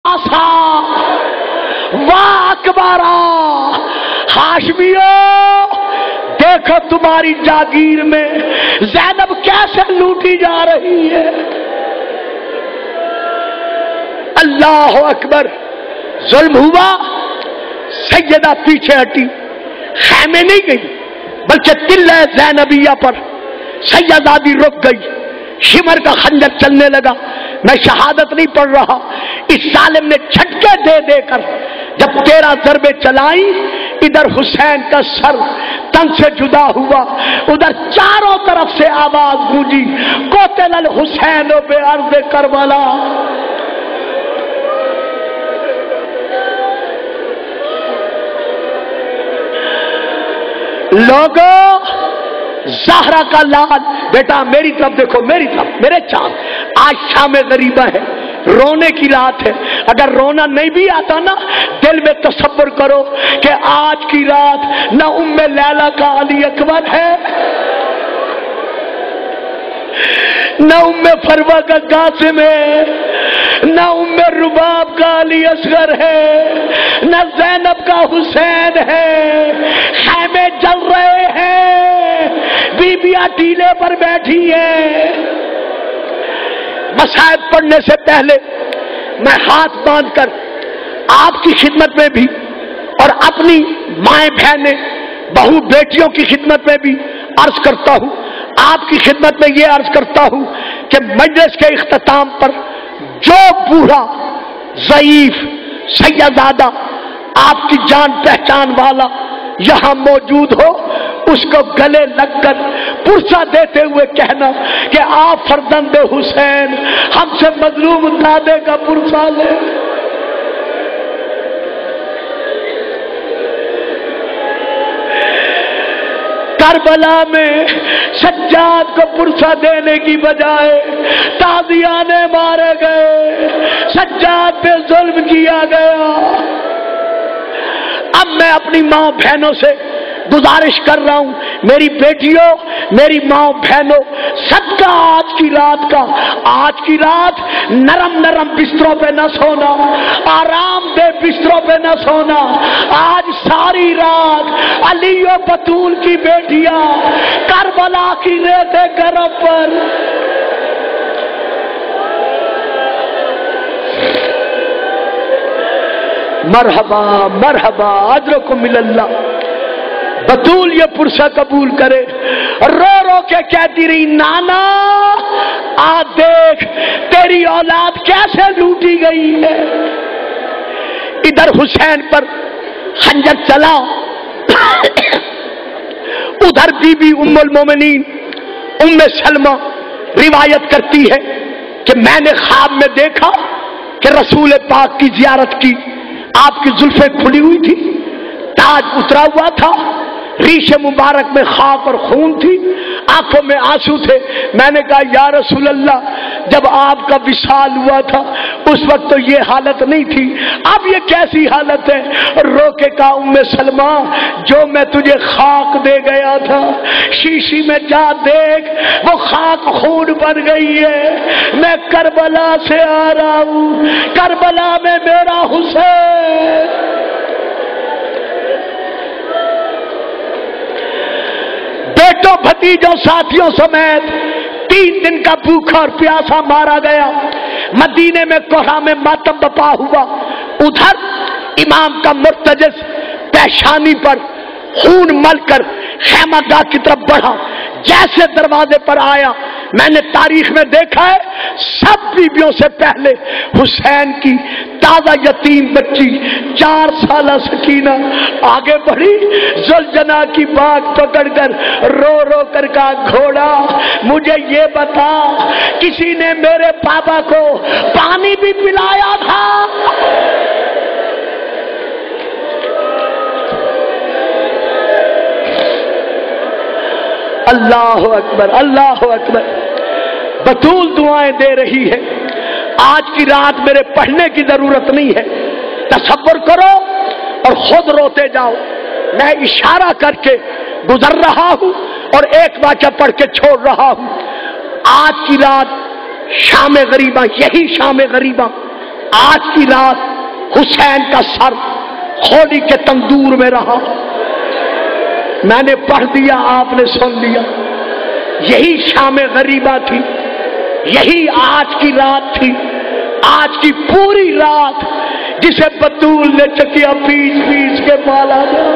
آسا واہ اکبارا ہاشمیو دیکھو تمہاری جاگیر میں زینب کیسے لوٹی جا رہی ہے. اللہ اکبر. ظلم ہوا, سیدہ پیچھے ہٹی, خیمے نہیں گئی بلکہ تلہ زینبیہ پر سیدادی رک گئی. شمر کا خنجر چلنے لگا. میں شہادت نہیں پڑھ رہا, اس ظالم نے جھٹکے دے دے کر جب 13 ضربیں چلائی, ادھر حسین کا سر تن سے جدا ہوا, ادھر چاروں طرف سے آواز گونجی, قتل الحسین بے ارض کربلا. لوگوں, زہرا کا لال بیٹا میری طرف دیکھو, میری طرف, میرے چاند. آج شام غریبہ ہے, رونے کی رات ہے. اگر رونا نہیں بھی آتا نا, دل میں تصور کرو کہ آج کی رات نہ ام لیلا کا علی اکبر ہے, نہ ام فروہ کا قاسم ہے, نہ ام رباب کا علی اصغر ہے, نہ زینب کا حسین ہے. خیمے جل رہے ہیں, بیبیاں ٹیلے پر بیٹھی ہیں. مصائب پڑھنے سے پہلے میں ہاتھ باندھ کر آپ کی خدمت میں بھی اور اپنی مائیں بہنیں بہو بیٹیوں کی خدمت میں بھی عرض کرتا ہوں, آپ کی خدمت میں یہ عرض کرتا ہوں کہ مجلس کے اختتام پر جو بوڑھا ضعیف سیدزادہ آپ کی جان پہچان والا یہاں موجود ہو, اس کو گلے لگ کر پرسہ دیتے ہوئے کہنا کہ آپ فرزند حسین ہم سے مظلوم دادے کا پرسہ لے. کربلا میں سجاد کو پرسہ دینے کی بجائے تازیانے مارے گئے, سجاد پہ ظلم کیا گیا. اب میں اپنی ماں بہنوں سے گزارش کر رہا ہوں, میری بیٹیوں, میری ماں بہنوں, صدقہ آج کی رات کا, آج کی رات نرم نرم بستروں پہ نہ سونا, آرام دہ بستروں پہ نہ سونا. آج ساری رات علی و بطول کی بیٹیاں کربلا کی ریتے گرم پر مرحبا مرحبا اجرکم من اللہ. بطول یہ پرسہ قبول کرے, رو رو کے کہتی رہی نانا آ دیکھ تیری اولاد کیسے لوٹی گئی ہے. ادھر حسین پر خنجر چلا, ادھر بی بی ام المومنین ام سلمہ روایت کرتی ہے کہ میں نے خواب میں دیکھا کہ رسول پاک کی زیارت کی, آپ کی زلفیں کھلی ہوئی تھی, تاج اترا ہوا تھا, ریش مبارک میں خاک اور خون تھی, آنکھوں میں آنسو تھے. میں نے کہا یا رسول اللہ, جب آپ کا وصال ہوا تھا اس وقت تو یہ حالت نہیں تھی, اب یہ کیسی حالت ہے؟ رو کے کہا ام سلمہ جو میں تجھے خاک دے گیا تھا شیشی میں جا دیکھ, وہ خاک خون بن گئی ہے. میں کربلا سے آ رہا ہوں, کربلا میں میرا حسین. بیٹوں بھتیجوں ساتھیوں سمیت 3 دن کا بھوکا اور پیاسا مارا گیا. مدینے میں کوہرام میں ماتم بپا ہوا. ادھر امام کا مرتجز پیشانی پر خون مل کر خیمہ گاہ کی طرف بڑھا. جیسے دروازے پر آیا, میں نے تاریخ میں دیکھا ہے سب بیویوں سے پہلے حسین کی تازہ یتیم بچی 4 سالہ سکینہ آگے بڑھی, زلجنا کی بات پکڑ کر رو رو کر کہا گھوڑا مجھے یہ بتا کسی نے میرے پاپا کو پانی بھی پلایا تھا؟ اللہ اکبر اللہ اکبر. بطول دعائیں دے رہی ہے. آج کی رات میرے پڑھنے کی ضرورت نہیں ہے, تصور کرو اور خود روتے جاؤ. میں اشارہ کر کے گزر رہا ہوں اور ایک واقعہ پڑھ کے چھوڑ رہا ہوں. آج کی رات شام غریبہ, یہی شام غریبہ آج کی رات حسین کا سر ہولی کے تندور میں رہا. میں نے پڑھ دیا، آپ نے سن لیا. یہی شام غریبہ تھی، یہی آج کی رات تھی. آج کی پوری رات جسے بطول نے چکیا پیچ پیچ کے پالا گیا،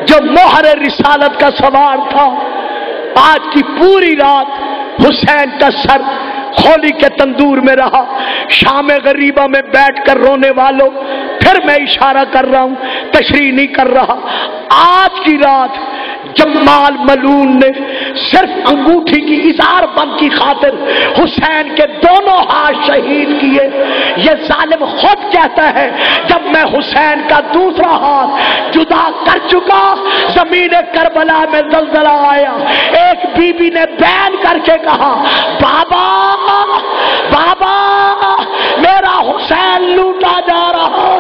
جو مہر رسالت کا سوار تھا، آج کی پوری رات حسین کا سر ہولی کے تندور میں رہا. شام غریبہ میں بیٹھ کر رونے والوں، پھر میں اشارہ کر رہا ہوں، تشریح نہیں کر رہا. آج کی رات جمال ملعون نے صرف انگوٹھی کی اظہار بند کی خاطر حسین کے دونوں ہاتھ شہید کیے. یہ ظالم خود کہتا ہے جب میں حسین کا دوسرا ہاتھ جدا کر چکا، زمین کربلا میں زلزلہ آیا. ایک بی بی نے بیان کر کے کہا، بابا بابا میرا حسین لوٹا جا رہا.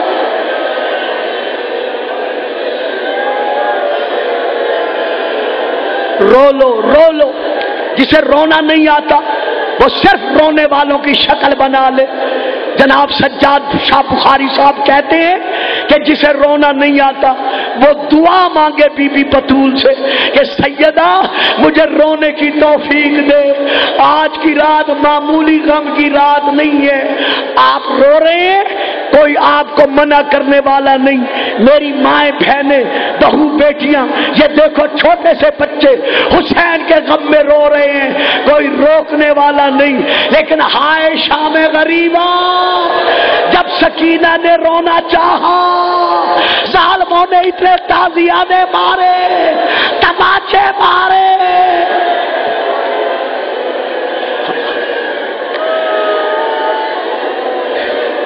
رو لو رو لو. جسے رونا نہیں آتا وہ صرف رونے والوں کی شکل بنا لے. جناب سجاد شاہ بخاری صاحب کہتے ہیں کہ جسے رونا نہیں آتا وہ دعا مانگے بی بی بطول سے کہ سیدہ مجھے رونے کی توفیق دے. آج کی رات معمولی غم کی رات نہیں ہے. آپ رو رہے ہیں، کوئی آپ کو منع کرنے والا نہیں. میری مائیں بہنیں بہو بیٹیاں، یہ دیکھو چھوٹے سے بچے حسین کے غم میں رو رہے ہیں، کوئی روکنے والا نہیں. لیکن ہائے شام غریبہ، جب سکینہ نے رونا چاہا، ظالموں نے اتنے تازیانے مارے، تماچے مارے.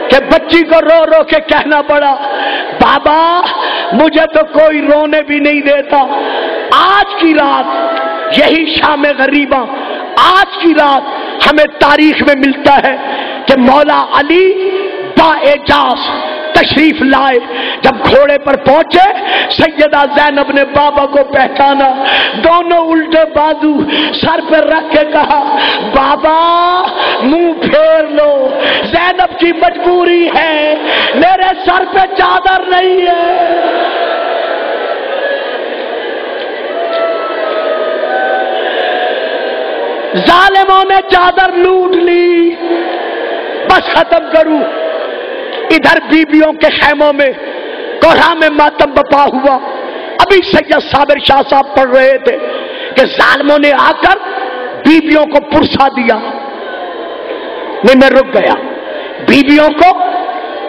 کہ بچی کو رو رو کے کہنا پڑا، بابا مجھے تو کوئی رونے بھی نہیں دیتا. آج کی رات یہی شام غریبہ، آج کی رات ہمیں تاریخ میں ملتا ہے کہ مولا علی بااعجاز تشریف لائے. جب گھوڑے پر پہنچے، سیدہ زینب نے بابا کو پہچانا، دونوں الٹے بازو سر پہ رکھ کے کہا، بابا منہ پھیر لو، زینب کی مجبوری ہے، میرے سر پہ چادر نہیں ہے. ظالموں نے چادر لوٹ لی. بس ختم کروں. ادھر بیبیوں کے خیموں میں کوہرام میں ماتم بپا ہوا. ابھی سید صابر شاہ صاحب پڑھ رہے تھے کہ ظالموں نے آ کر بیبیوں کو پرسا دیا. نہیں، میں رک گیا. بیبیوں کو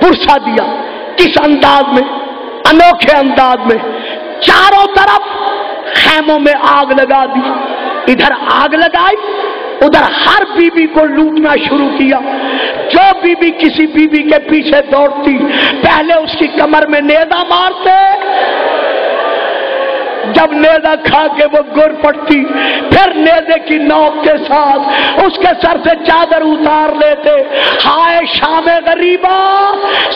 پرسا دیا. کس انداز میں؟ انوکھے انداز میں. چاروں طرف خیموں میں آگ لگا دی. ادھر آگ لگائی، ادھر ہر بیوی کو لوٹنا شروع کیا. جو بیوی کسی بیوی کے پیچھے دوڑتی، پہلے اس کی کمر میں نیزہ مارتے. جب نیزہ کھا کے وہ گر پڑتی، پھر نیزے کی نوک کے ساتھ اس کے سر سے چادر اتار لیتے. ہائے شام غریبہ،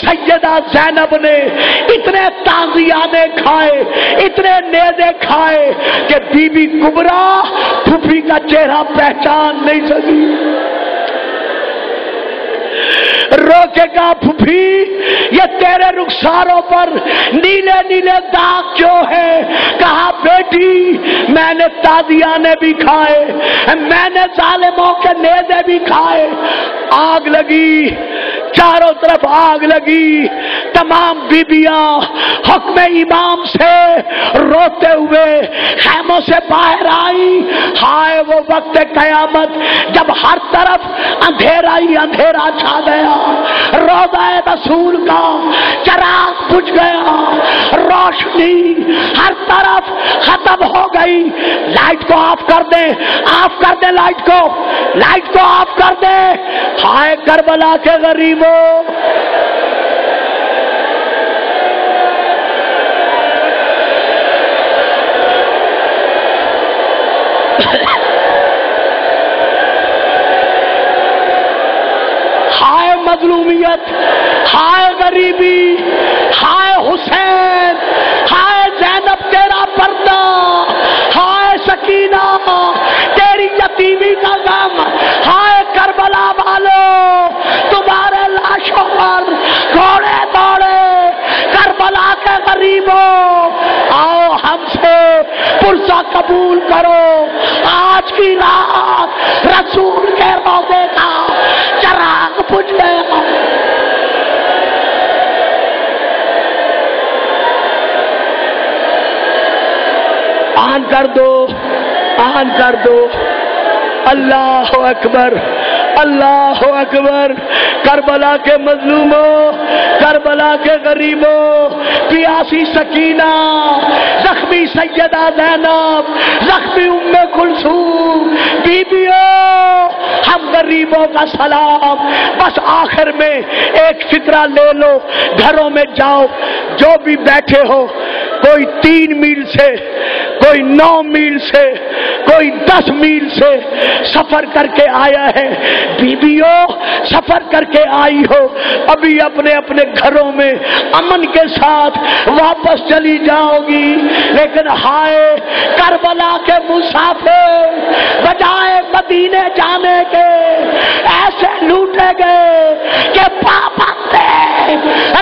سیدہ زینب نے اتنے تازیانے کھائے، اتنے نیزے کھائے کہ بی بی کبرا پھوپھی کا چہرہ پہچان نہیں سکی. روکے گا پھوپھی، یہ تیرے رخساروں پر نیلے نیلے داغ کیوں ہے؟ کہا بیٹی میں نے تازیانے بھی کھائے، میں نے ظالموں کے نیزے بھی کھائے. آگ لگی، چاروں طرف آگ لگی. تمام بیبیاں حکم امام سے روتے ہوئے خیموں سے باہر آئی. ہائے وہ وقت قیامت جب ہر طرف اندھیرا ہی اندھیرا چھا گیا. روضہ رسول کا چراغ بجھ گیا، روشنی ہر طرف ختم ہو گئی. لائٹ کو آف کر دیں، آف کر دیں لائٹ کو آف کر دیں. ہائے کربلا کے غریبوں، ہائے مظلومیت، ہائے غریبی، ہائے حسین، ہائے زینب تیرا پردہ، ہائے سکینہ تیری یتیمی کا غم، ہائے بولو تمہارے لاشوں پر گھوڑے دوڑے، کربلا کے غریبوں آؤ ہم سے پرسہ قبول کرو، آج کی رات رسول کے روضے کا چراغ بجھ گیا۔ آن کر دو، آن کر دو، اللہ اکبر، اللہ اکبر۔ کربلا کے مظلوموں، کربلا کے غریبوں، پیاسی سکینہ، زخمی سیدہ زینب، زخمی ام کلثوم، بیبیوں، ہم غریبوں کا سلام۔ بس آخر میں ایک فکرہ لے لو، گھروں میں جاؤ، جو بھی بیٹھے ہو، کوئی 3 میل سے، کوئی 9 میل سے، کوئی 10 میل سے سفر کر کے آیا ہے، بیویوں سفر کر کے آئی ہو، ابھی اپنے اپنے گھروں میں امن کے ساتھ واپس چلی جاؤ گی، لیکن ہائے کربلا کے مسافر بجائے مدینے جانے کے ایسے لوٹے گئے کہ پابند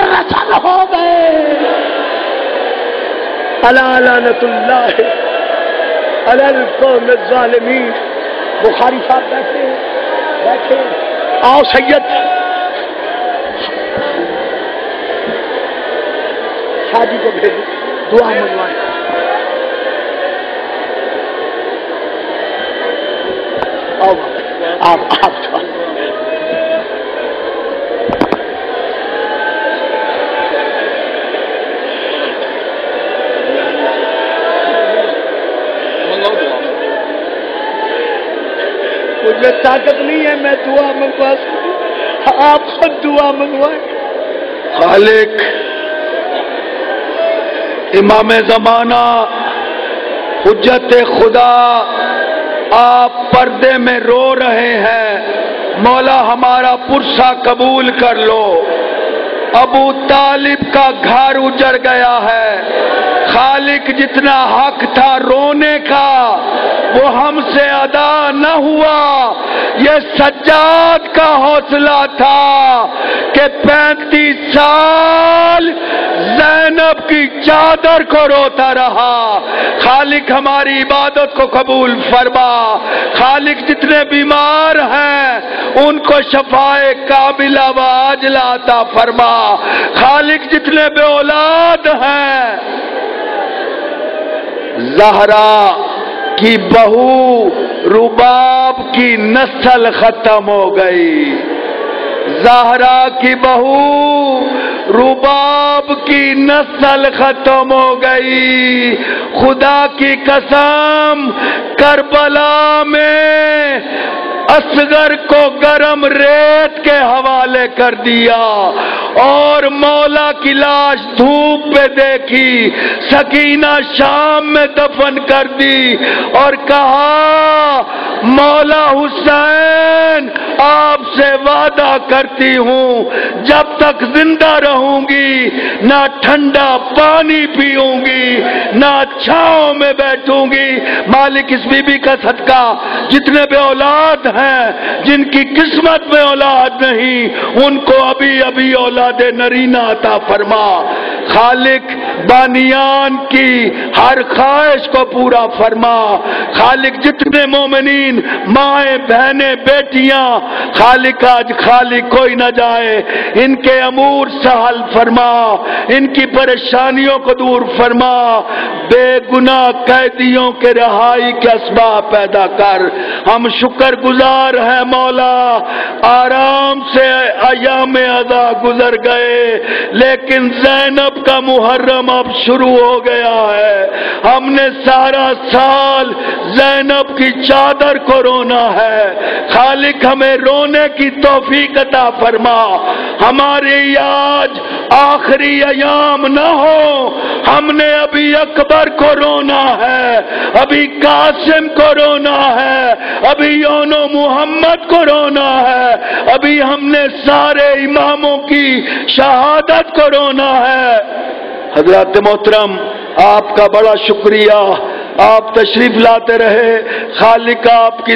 رسل ہو گئے۔ الا لعنت اللہ علی القوم الظالمین۔ بخاری صاحب بیٹھے بیٹھے، آؤ سید شادی کو بھیجو، دعا منگوائیں۔ آؤ آپ مجھے طاقت نہیں ہے میں دعا منگوا سکوں، آپ خود دعا منگوائیں۔ خالق امام زمانہ حجت خدا، آپ پردے میں رو رہے ہیں، مولا ہمارا پرسہ قبول کر لو۔ ابو طالب کا گھر اجڑ گیا ہے، خالق جتنا حق تھا رونے کا وہ ہم سے ادا نہ ہوا۔ یہ سجاد کا حوصلہ تھا کہ 35 سال زینب کی چادر کو روتا رہا۔ خالق ہماری عبادت کو قبول فرما، خالق جتنے بیمار ہیں ان کو شفائے کاملہ و عاجلہ عطا فرما، خالق جتنے بے اولاد ہیں، زہرا کی بہو رباب کی نسل ختم ہو گئی، زہرا کی بہو رباب کی نسل ختم ہو گئی۔ خدا کی قسم کربلا میں اصغر کو گرم ریت کے حوالے کر دیا اور مولا کی لاش دھوپ پہ دیکھی، سکینہ شام میں دفن کر دی اور کہا مولا حسین آپ سے وعدہ کرتی ہوں جب تک زندہ رہوں گی نہ ٹھنڈا پانی پیوں گی نہ چھاؤں میں بیٹھوں گی۔ مالک اس بی بی کا صدقہ جتنے بے اولاد ہیں، جن کی قسمت میں اولاد نہیں، ان کو ابھی ابھی اولاد نرینہ عطا فرما۔ خالق بانیان کی ہر خواہش کو پورا فرما۔ خالق جتنے مومنین مائیں بہنیں بیٹیاں خالق آج خالق کوئی نہ جائے، ان کے امور سہل فرما، ان کی پریشانیوں کو دور فرما، بے گناہ قیدیوں کے رہائی کے اسباب پیدا کر۔ ہم شکر گزار ہیں مولا، آرام سے ایام ادا گزر گئے لیکن زینب کا محرم اب شروع ہو گیا ہے۔ ہم نے سارا سال زینب کی چادر کو رونا ہے، خالق ہمیں رونے کی توفیق عطا فرما۔ ہماری آج آخری ایام نہ ہو، ہم نے ابھی اکبر کو رونا ہے، ابھی قاسم کو رونا ہے، ابھی یونو محمد کو رونا ہے، ابھی ہم نے سارے اماموں کی شہادت کو رونا ہے۔ حضرات محترم آپ کا بڑا شکریہ، آپ تشریف لاتے رہے، خالق آپ کی